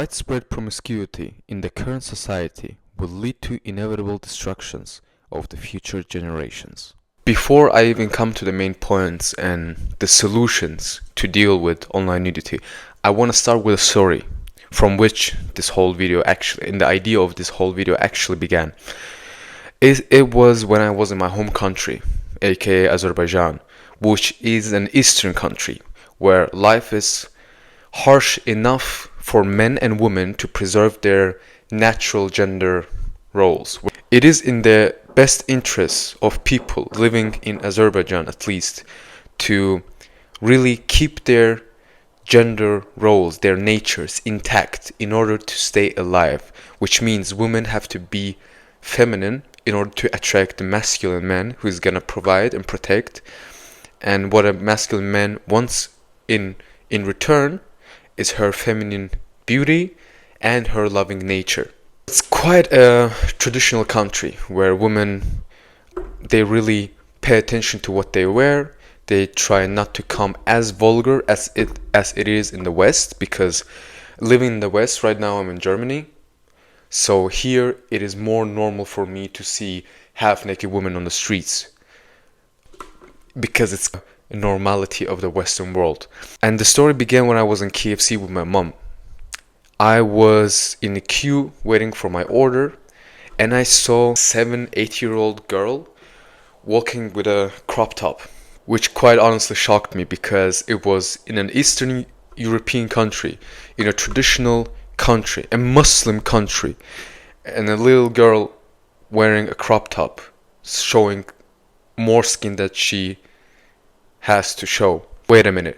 Widespread promiscuity in the current society will lead to inevitable destructions of the future generations. Before I even come to the main points and the solutions to deal with online nudity, I want to start with a story from which this whole video actually, and the idea of this whole video actually began. It was when I was in my home country, aka Azerbaijan, which is an eastern country where life is harsh enough for men and women to preserve their natural gender roles. It is in the best interests of people living in Azerbaijan, at least, to really keep their gender roles, their natures intact in order to stay alive, which means women have to be feminine in order to attract the masculine man who is gonna provide and protect, and what a masculine man wants in return is her feminine beauty and her loving nature. It's quite a traditional country where women, they really pay attention to what they wear. They try not to come as vulgar as it is in the West, because living in the West right now, I'm in Germany, so here it is more normal for me to see half-naked women on the streets because it's a normality of the Western world. And the story began when I was in KFC with my mom. I was in a queue waiting for my order, and I saw a 7-8-year-old girl walking with a crop top, which quite honestly shocked me because it was in an Eastern European country, in a traditional country, a Muslim country, and a little girl wearing a crop top, showing more skin that she has to show. Wait a minute.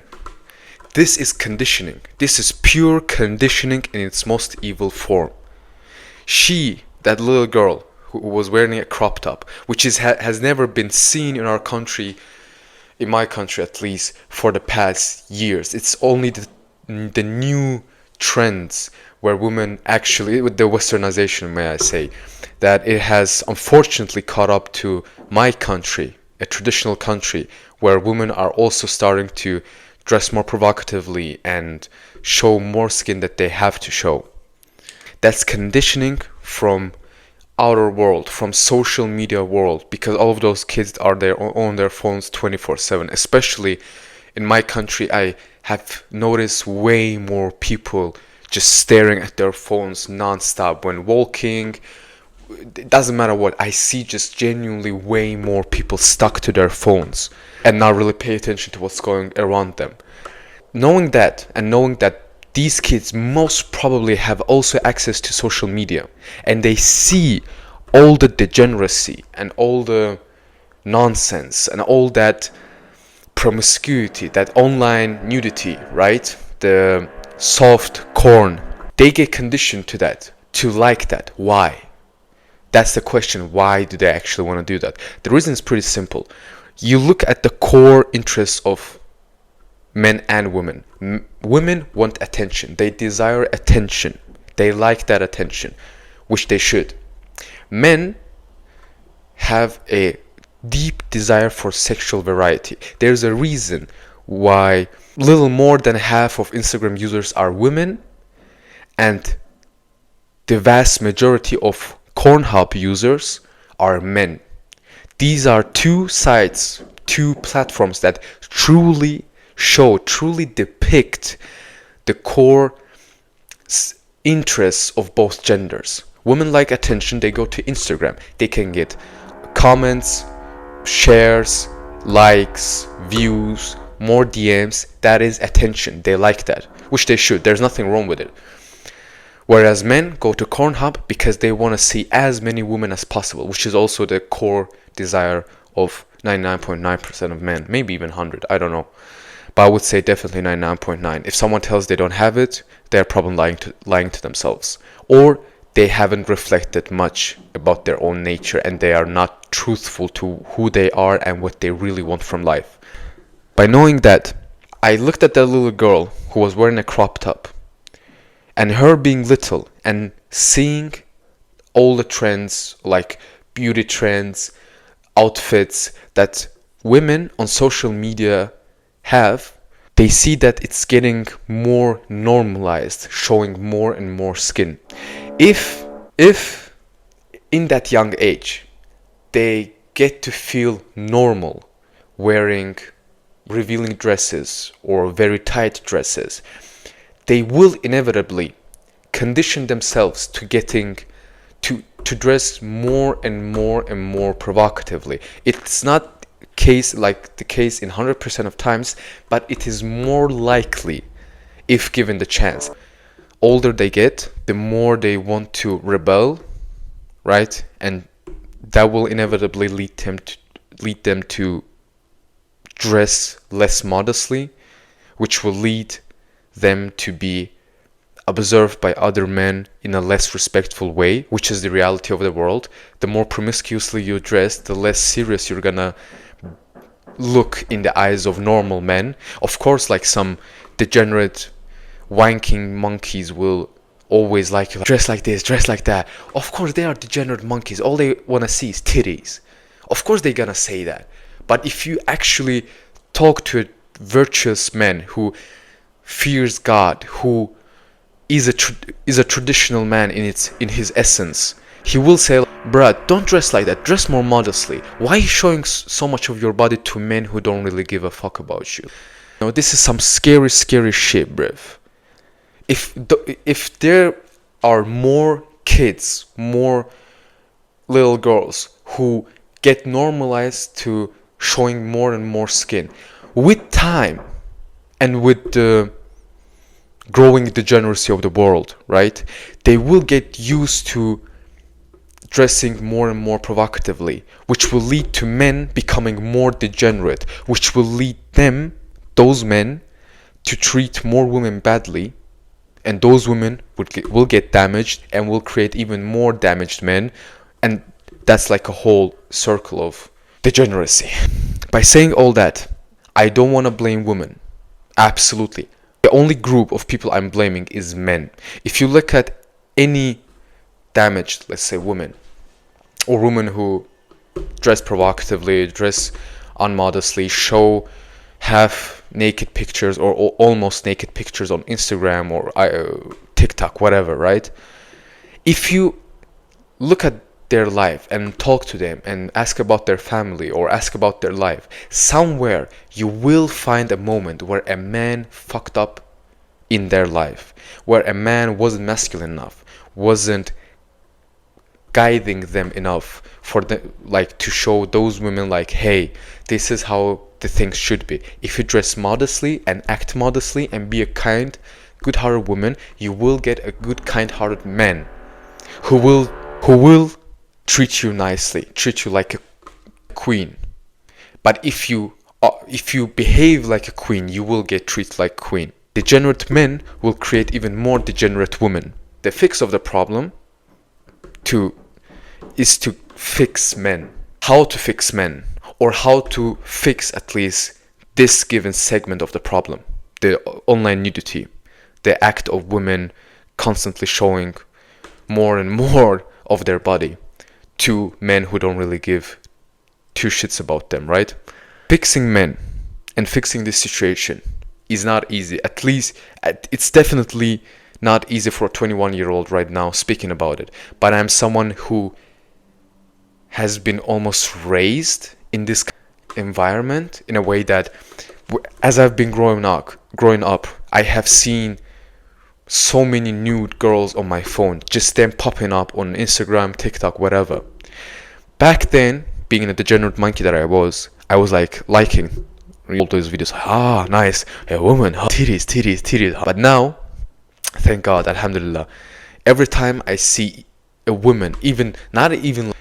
This is conditioning. This is pure conditioning in its most evil form. She, that little girl who was wearing a crop top, which has never been seen in our country, in my country at least, for the past years. It's only the new trends where women actually, with the Westernization, may I say, that it has unfortunately caught up to my country, a traditional country, where women are also starting to dress more provocatively and show more skin that they have to show. That's conditioning from outer world, from social media world, because all of those kids are there on their phones 24/7. Especially in my country, I have noticed way more people just staring at their phones non-stop when walking. It doesn't matter what, I see just genuinely way more people stuck to their phones and not really pay attention to what's going around them. Knowing that, and knowing that these kids most probably have also access to social media, and they see all the degeneracy and all the nonsense and all that promiscuity, that online nudity, right? The soft corn, they get conditioned to that, to like that. Why? That's the question. Why do they actually want to do that? The reason is pretty simple. You look at the core interests of men and women. Women want attention. They desire attention. They like that attention, which they should. Men have a deep desire for sexual variety. There's a reason why little more than half of Instagram users are women, and the vast majority of Pornhub users are men. These are two sites, two platforms that truly depict the core interests of both genders. Women like attention, they go to Instagram. They can get comments, shares, likes, views, more DMs. That is attention. They like that, which they should. There's nothing wrong with it. Whereas men go to Pornhub because they want to see as many women as possible, which is also the core desire of 99.9% of men, maybe even 100, I don't know. But I would say definitely 99.9. If someone tells they don't have it, they're probably lying to themselves. Or they haven't reflected much about their own nature and they are not truthful to who they are and what they really want from life. By knowing that, I looked at that little girl who was wearing a crop top, and her being little and seeing all the trends, like beauty trends, outfits that women on social media have, they see that it's getting more normalized, showing more and more skin. If in that young age they get to feel normal wearing revealing dresses or very tight dresses, they will inevitably condition themselves to getting to dress more and more and more provocatively. It's not the case in 100% of times, but it is more likely if given the chance. Older they get, the more they want to rebel, right? And that will inevitably lead them to dress less modestly, which will lead them to be observed by other men in a less respectful way, which is the reality of the world. The more promiscuously you dress, the less serious you're gonna look in the eyes of normal men. Of course, like some degenerate wanking monkeys will always like dress like this, dress like that. Of course, they are degenerate monkeys. All they wanna see is titties. Of course, they're gonna say that. But if you actually talk to a virtuous man who fears God, who is a traditional man in his essence, he will say, bruh, don't dress like that, dress more modestly. Why are you showing so much of your body to men who don't really give a fuck about you? You know, this is some scary shit, bruv. If there are more kids, more little girls who get normalized to showing more and more skin, with time and with the growing degeneracy of the world, right, they will get used to dressing more and more provocatively, which will lead to men becoming more degenerate, which will lead those men, to treat more women badly, and those women will get damaged and will create even more damaged men, and that's like a whole circle of degeneracy. By saying all that, I don't want to blame women. Absolutely. The only group of people I'm blaming is men. If you look at any damaged, let's say, woman, or women who dress provocatively, dress unmodestly, show half naked pictures or almost naked pictures on Instagram or TikTok, whatever, right? If you look at their life and talk to them and ask about their family or ask about their life, somewhere you will find a moment where a man fucked up in their life, where a man wasn't masculine enough, wasn't guiding them enough for the, like, to show those women like, hey, this is how the things should be. If you dress modestly and act modestly and be a kind, good-hearted woman, you will get a good, kind-hearted man who will treat you nicely, treat you like a queen. But if you behave like a queen, you will get treated like a queen. Degenerate men will create even more degenerate women. The fix of the problem is to fix men. How to fix men, or how to fix at least this given segment of the problem, the online nudity, the act of women constantly showing more and more of their body to men who don't really give two shits about them, right? Fixing men and fixing this situation is not easy. At least it's definitely not easy for a 21-year-old right now speaking about it. But I'm someone who has been almost raised in this environment in a way that as I've been growing up, I have seen so many nude girls on my phone, just them popping up on Instagram, TikTok, whatever. Back then, being a degenerate monkey that I was like liking all those videos. Ah, nice, a woman, titties. But now, thank God, alhamdulillah, every time I see a woman, even not even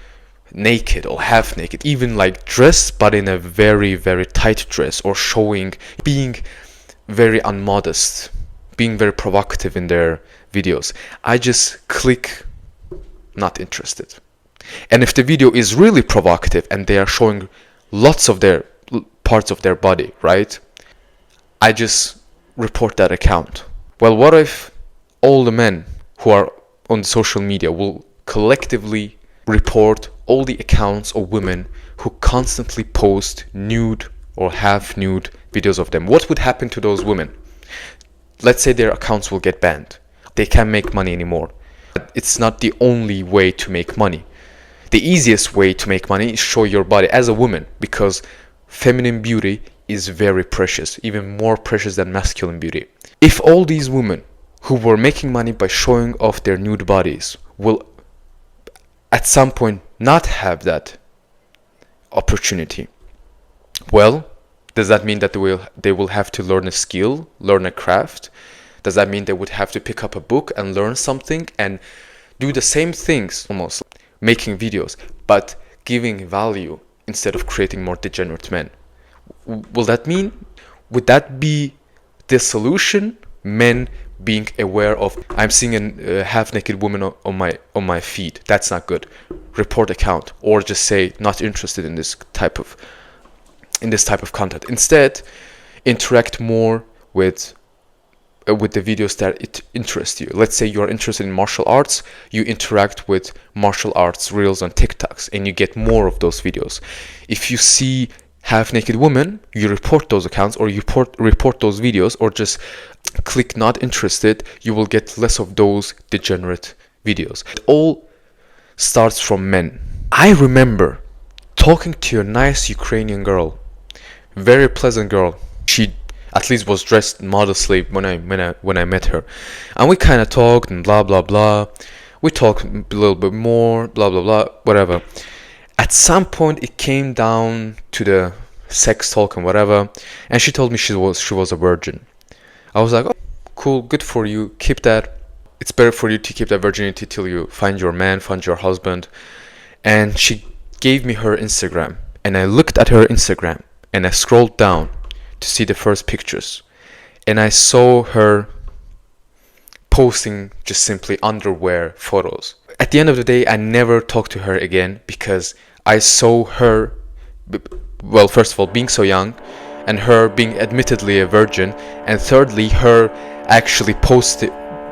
naked or half naked, even like dressed but in a very, very tight dress, or being very unmodest, being very provocative in their videos, I just click not interested. And if the video is really provocative and they are showing lots of their parts of their body, right, I just report that account. Well, what if all the men who are on social media will collectively report all the accounts of women who constantly post nude or half nude videos of them, what would happen to those women? Let's say their accounts will get banned. They can't make money anymore. It's not the only way to make money. The easiest way to make money is show your body as a woman, because feminine beauty is very precious, even more precious than masculine beauty. If all these women who were making money by showing off their nude bodies will at some point not have that opportunity, well, does that mean that they will have to learn a skill, learn a craft? Does that mean they would have to pick up a book and learn something and do the same things, almost making videos, but giving value instead of creating more degenerate men? Would that be the solution? Men being aware of, I'm seeing a half-naked woman on my feed, that's not good, report account, or just say not interested in this type of content. Instead, interact more with the videos that it interests you. Let's say you're interested in martial arts, you interact with martial arts reels on TikToks, and you get more of those videos. If you see half-naked women, you report those accounts, or you report those videos, or just click not interested, you will get less of those degenerate videos. It all starts from men. I remember talking to a nice Ukrainian girl, very pleasant girl. She at least was dressed modestly when I met her, and we kind of talked and blah blah blah. We talked a little bit more, blah blah blah, whatever. At some point, it came down to the sex talk and whatever, and she told me she was a virgin. I was like, oh, cool, good for you, keep that. It's better for you to keep that virginity till you find your man, find your husband. And she gave me her Instagram, and I looked at her Instagram, and I scrolled down to see the first pictures, and I saw her posting just simply underwear photos. At the end of the day, I never talked to her again, because I saw her, well, first of all, being so young, and her being admittedly a virgin, and thirdly, her actually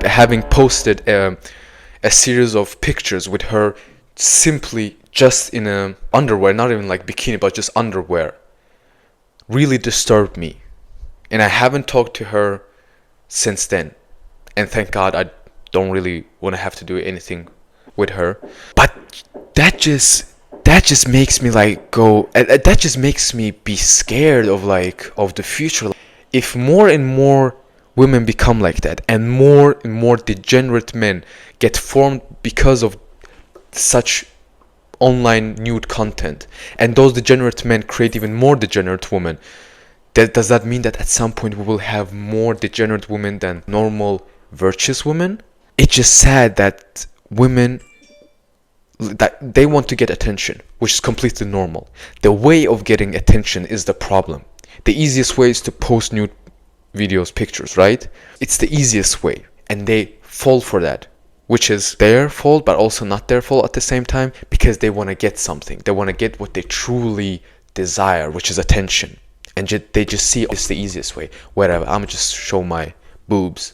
having posted a series of pictures with her simply just in a underwear, not even like bikini, but just underwear, really disturbed me. And I haven't talked to her since then, and thank God I don't really want to have to do anything with her. But that just makes me that just makes me be scared of the future. If more and more women become like that, and more degenerate men get formed because of such online nude content, and those degenerate men create even more degenerate women, does that mean that at some point we will have more degenerate women than normal virtuous women? It's just sad that women, that they want to get attention, which is completely normal. The way of getting attention is the problem. The easiest way is to post nude videos, pictures, right? It's the easiest way, and they fall for that, which is their fault, but also not their fault at the same time, because they want to get something. They want to get what they truly desire, which is attention. And they just see it's the easiest way. Whatever, I'm just show my boobs.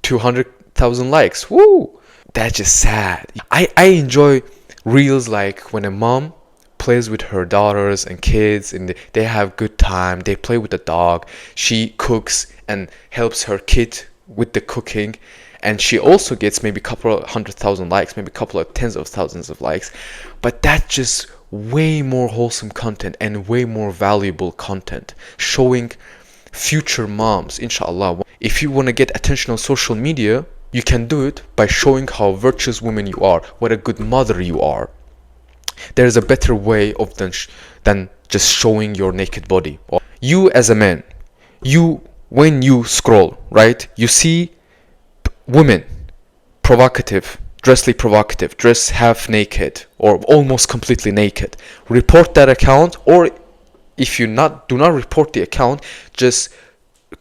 200,000 likes, woo! That's just sad. I enjoy reels like when a mom plays with her daughters and kids, and they have good time, they play with the dog, she cooks and helps her kid with the cooking, and she also gets maybe a couple of 100,000 likes, maybe a couple of tens of thousands of likes. But that's just way more wholesome content and way more valuable content, showing future moms, inshallah. If you want to get attention on social media, you can do it by showing how virtuous woman you are, what a good mother you are. There is a better way than just showing your naked body. You as a man, when you scroll, right, you see women dress half naked or almost completely naked. Report that account, or if you do not report the account, just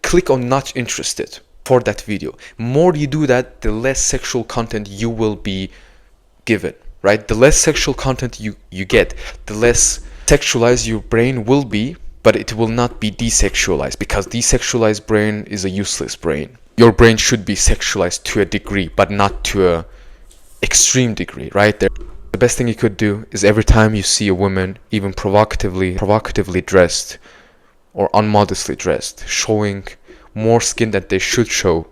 click on not interested for that video. More you do that, the less sexual content you will be given, right? The less sexual content you get, the less sexualized your brain will be, but it will not be desexualized, because desexualized brain is a useless brain. Your brain should be sexualized to a degree, but not to a extreme degree, right? The best thing you could do is every time you see a woman, even provocatively dressed, or unmodestly dressed, showing more skin than they should show,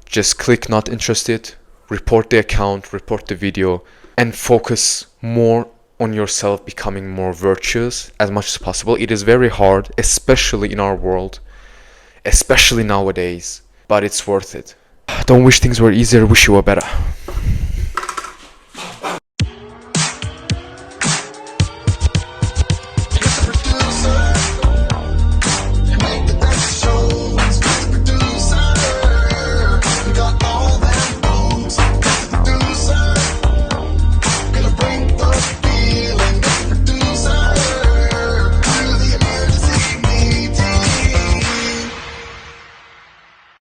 just click not interested, report the account, report the video, and focus more on yourself becoming more virtuous as much as possible. It is very hard, especially in our world, especially nowadays, but it's worth it. Don't wish things were easier, wish you were better.